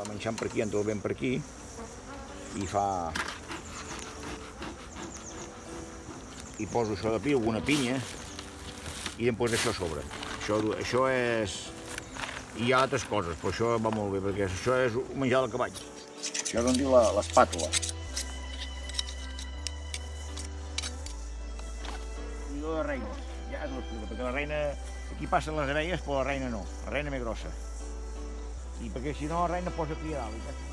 Va menjant per aquí, entra el vent per aquí i fa... I poso això de pi, alguna pinya i em poso això a sobre. Això és... I hi ha altres coses, però això va molt bé, perquè això és menjar del cavall. Això és on diu l'espàtula. Cuidador de reines, ja us ho explico, perquè la reina... Aquí passen les abelles, però la reina no, la reina més grossa. I perquè si no la reina posa a criar dalt.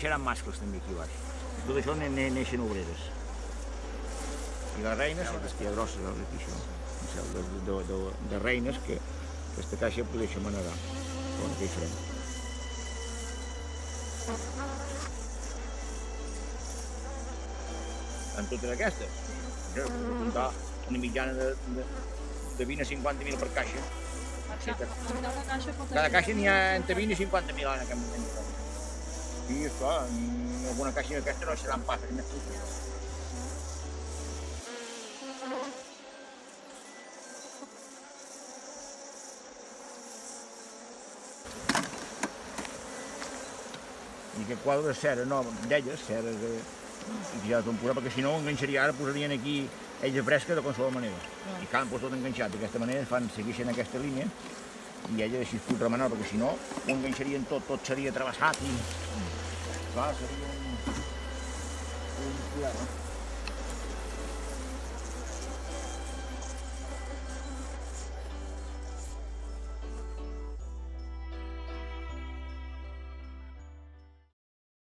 Seran mascles també aquí baix. Tot això neixen obreres. I les reines són les que hi ha grosses, aquí això. De reines que aquesta caixa podeixen manegar. Però què hi farem? En totes aquestes, comptar una mitjana de 20 a 50.000 per caixa. Cada caixa n'hi ha entre 20 i 50.000 en aquest moment. I esclar, alguna caixa d'aquesta no seran pas més petites. I aquest quadre de cera nova, d'elles, cera de... I ja la temporada, perquè si no enganxaria, ara posarien aquí ella fresca de qualsevol manera. I cal, doncs tot enganxat, d'aquesta manera segueixen aquesta línia i ella així es pot remenar, perquè si no ho enganxarien tot seria travessat i... Clar, seria un problema.